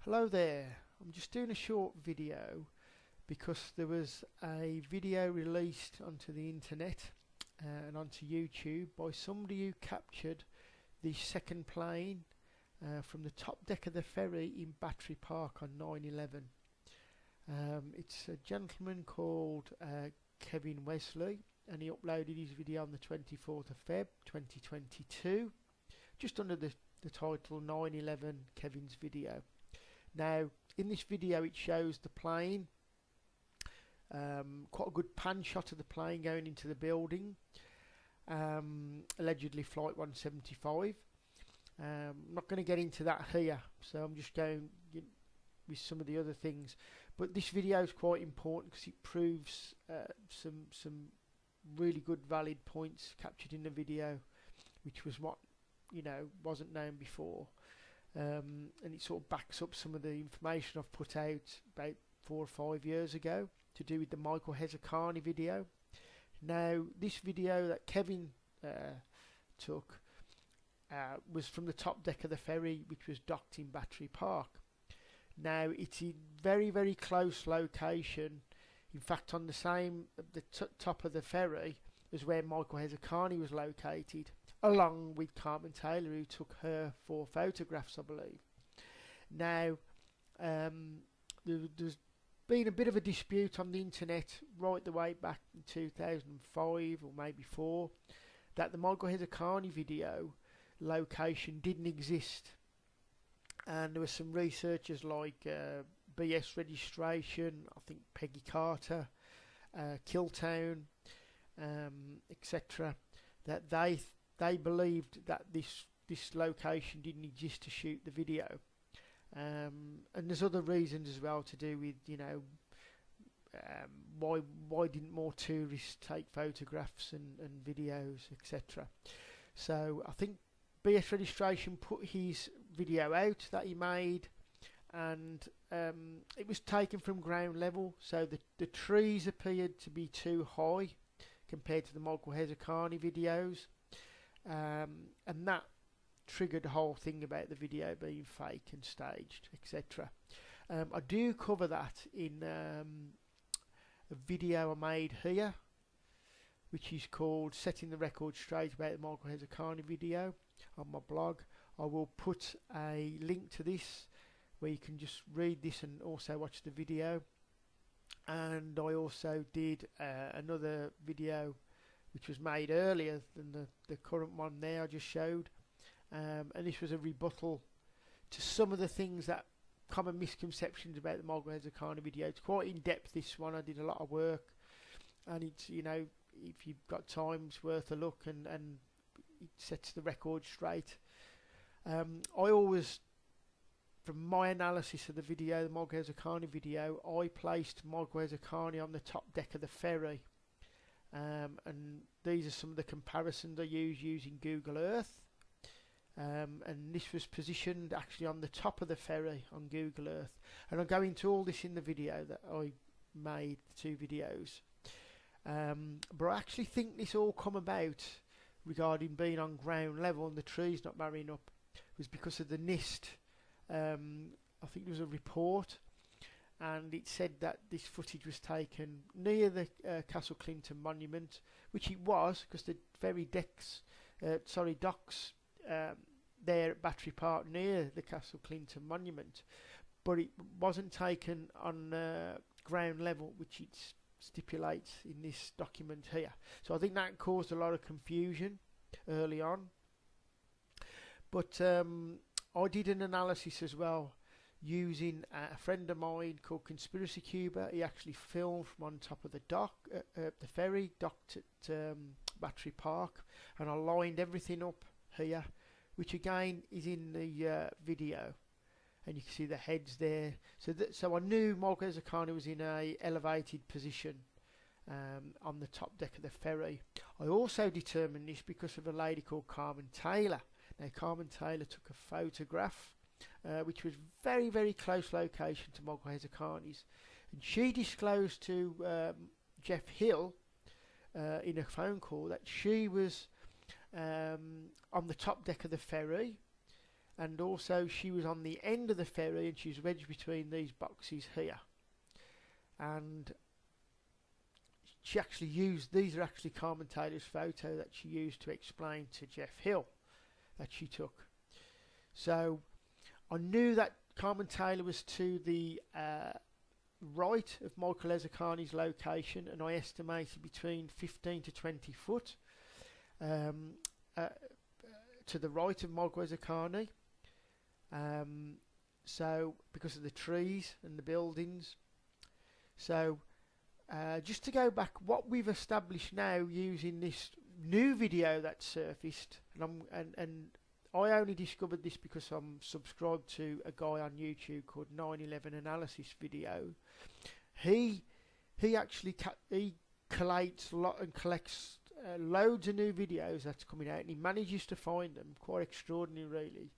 Hello there, I'm just doing a short video because there was a video released onto the internet and onto YouTube by somebody who captured the second plane from the top deck of the ferry in Battery Park on 9/11. It's a gentleman called Kevin Wesley, and he uploaded his video on the 24th of Feb 2022 just under the title 9/11 Kevin's video. Now, in this video it shows the plane, quite a good pan shot of the plane going into the building, allegedly Flight 175. I'm not going to get into that here, so I'm just going with some of the other things. But this video is quite important because it proves some really good valid points captured in the video, which was what wasn't known before. And it sort of backs up some of the information I've put out about 4 or 5 years ago to do with the Michael Hezarkhani video. Now, this video that Kevin took was from the top deck of the ferry, which was docked in Battery Park. Now, it's in very close location, in fact on the same top of the ferry as where Michael Hezarkhani was located, along with Carmen Taylor, who took her 4 photographs, I believe. Now, there's been a bit of a dispute on the internet right the way back in 2005 or maybe 4 that the Michael Hezarkhani video location didn't exist, and there were some researchers like BS Registration, I think Peggy Carter, Killtown, etc., that they believed that this location didn't exist to shoot the video, and there's other reasons as well to do with why didn't more tourists take photographs and videos, etc. So I think BS Registration put his video out that he made, and it was taken from ground level, so the trees appeared to be too high compared to the Michael Hezarkhani videos. And that triggered the whole thing about the video being fake and staged, etc. I do cover that in a video I made here, which is called Setting the Record Straight about the Michael Hezarkhani video on my blog. I will put a link to this where you can just read this and also watch the video. And I also did another video which was made earlier than the current one there I just showed, and this was a rebuttal to some of the things that common misconceptions about the Michael Hezarkhani video. It's quite in depth, this one. I did a lot of work, and it's if you've got time, it's worth a look, and it sets the record straight. I always, from my analysis of the video, the Michael Hezarkhani video, I placed Michael Hezarkhani on the top deck of the ferry. And these are some of the comparisons I use using Google Earth, and this was positioned actually on the top of the ferry on Google Earth, and I'll go into all this in the video that I made, the 2 videos, but I actually think this all come about regarding being on ground level and the trees not marrying up was because of the NIST. I think there was a report, and it said that this footage was taken near the Castle Clinton monument, which it was, because the ferry docks there at Battery Park near the Castle Clinton monument, but it wasn't taken on ground level, which it stipulates in this document here. So I think that caused a lot of confusion early on. But I did an analysis as well, using a friend of mine called Conspiracy Cuba. He actually filmed from on top of the dock, the ferry docked at Battery Park, and I lined everything up here, which again is in the video, and you can see the heads there. So I knew Michael Hezarkhani was in a elevated position on the top deck of the ferry. I also determined this because of a lady called Carmen Taylor. Now, Carmen Taylor took a photograph which was very close location to Michael Hezarkhani's, and she disclosed to Jeff Hill in a phone call that she was on the top deck of the ferry and also she was on the end of the ferry and she's wedged between these boxes here. And she actually used, these are actually Carmen Taylor's photo that she used to explain to Jeff Hill that she took. So I knew that Carmen Taylor was to the right of Michael Hezarkhani's location, and I estimated between 15 to 20 foot to the right of Michael Hezarkhani. So because of the trees and the buildings. So just to go back, what we've established now using this new video that surfaced, and I only discovered this because I'm subscribed to a guy on YouTube called 9/11 Analysis Video. He actually collates and collects loads of new videos that's coming out, and he manages to find them. Quite extraordinary, really,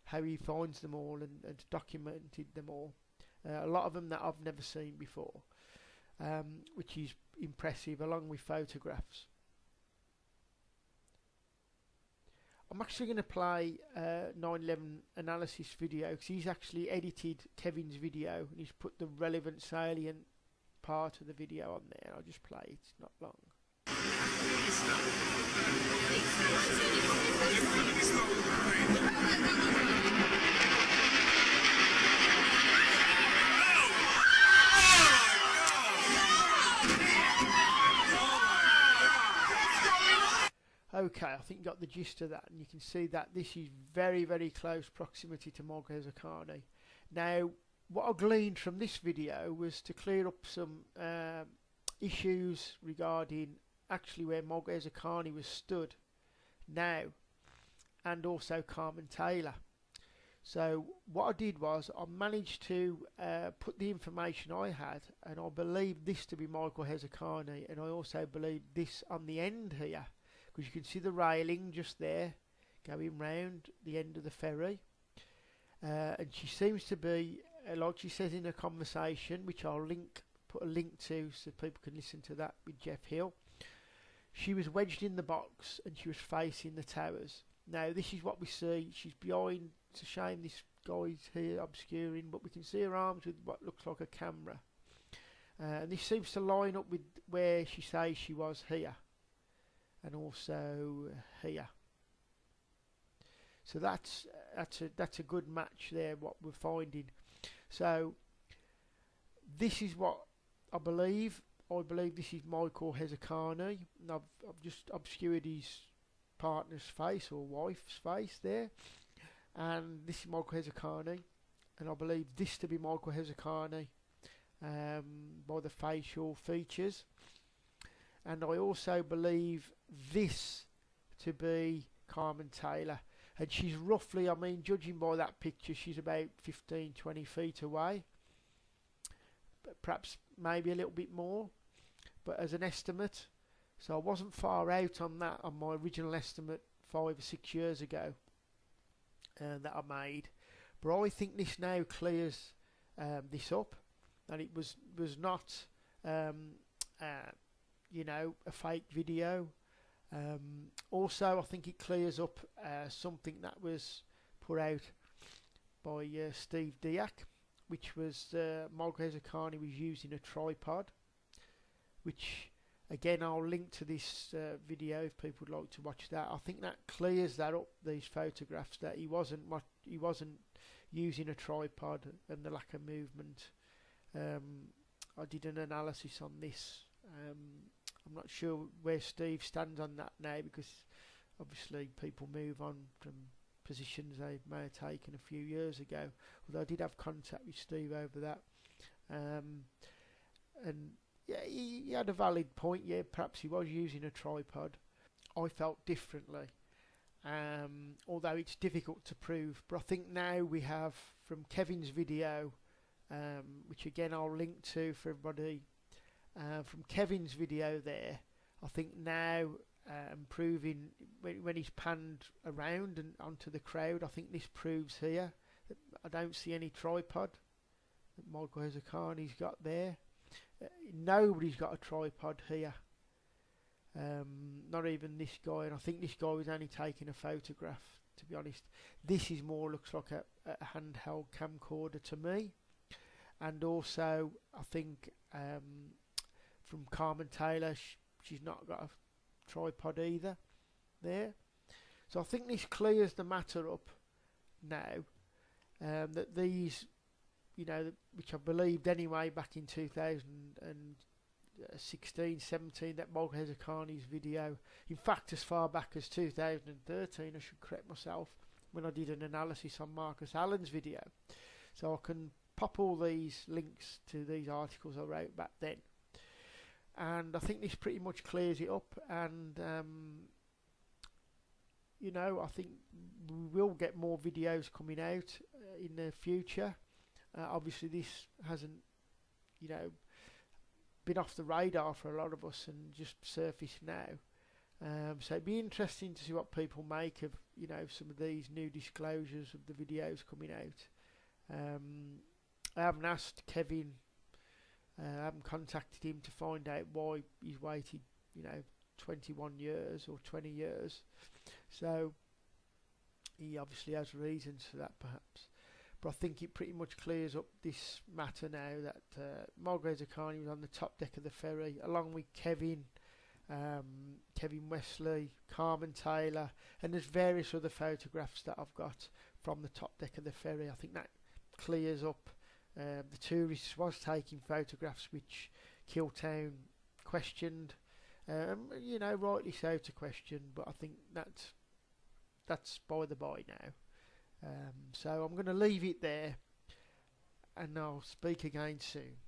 how he finds them all and documented them all. A lot of them that I've never seen before, which is impressive, along with photographs. I'm actually going to play 9/11 Analysis Video because he's actually edited Kevin's video and he's put the relevant salient part of the video on there. I'll just play it, it's not long. Okay, I think you got the gist of that, and you can see that this is very, very close proximity to Michael Hezarkhani. Now, what I gleaned from this video was to clear up some issues regarding actually where Michael Hezarkhani was stood now, and also Carmen Taylor. So what I did was I managed to put the information I had, and I believe this to be Michael Hezarkhani, and I also believe this on the end here, because you can see the railing just there going round the end of the ferry, and she seems to be, like she says in a conversation, which I'll put a link to so people can listen to that with Jeff Hill. She was wedged in the box and she was facing the towers. Now this is what we see. She's behind, it's a shame this guy's here obscuring, but we can see her arms with what looks like a camera, and this seems to line up with where she says she was here, and also here. So that's a good match there, what we're finding. So this is what I believe. I believe this is Michael Hezarkhani. I've just obscured his partner's face or wife's face there, and this is Michael Hezarkhani, and I believe this to be Michael Hezarkhani by the facial features, and I also believe this to be Carmen Taylor, and she's roughly, I mean, judging by that picture, she's about 15-20 feet away, but perhaps maybe a little bit more, but as an estimate. So I wasn't far out on that, on my original estimate 5 or 6 years ago that I made, but I think this now clears this up, and it was not you know, a fake video. Also I think it clears up something that was put out by Steve Diak, which was Michael Hezarkhani was using a tripod, which again I'll link to this video if people would like to watch that. I think that clears that up, these photographs, that he wasn't using a tripod and the lack of movement. I did an analysis on this. I'm not sure where Steve stands on that now, because obviously people move on from positions they may have taken a few years ago, although I did have contact with Steve over that, and yeah, he had a valid point. Yeah, perhaps he was using a tripod. I felt differently, although it's difficult to prove, but I think now we have from Kevin's video, which again I'll link to for everybody, from Kevin's video there, I think now proving when he's panned around and onto the crowd, I think this proves here that I don't see any tripod that Michael Hezarkhani's got there. Nobody's got a tripod here, not even this guy, and I think this guy was only taking a photograph to be honest. This is more looks like a handheld camcorder to me. And also, I think from Carmen Taylor, she's not got a tripod either there. So I think this clears the matter up now. That these, you know, which I believed anyway back in 2016, 17, that Michael Hezarkhani's video, in fact as far back as 2013, I should correct myself, when I did an analysis on Markus Allen's video. So I can pop all these links to these articles I wrote back then. And I think this pretty much clears it up, and you know, I think we will get more videos coming out in the future. Obviously this hasn't, you know, been off the radar for a lot of us and just surfaced now. So it'd be interesting to see what people make of, you know, some of these new disclosures of the videos coming out. I haven't asked Kevin, I haven't contacted him to find out why he's waited, you know, 21 years or 20 years. So he obviously has reasons for that, perhaps. But I think it pretty much clears up this matter now that Michael Hezarkhani was on the top deck of the Ferry, along with Kevin Wesley, Carmen Taylor, and there's various other photographs that I've got from the top deck of the Ferry. I think that clears up. The tourist was taking photographs which Killtown questioned. You know, rightly so to question, but I think that's by the by now. So I'm going to leave it there, and I'll speak again soon.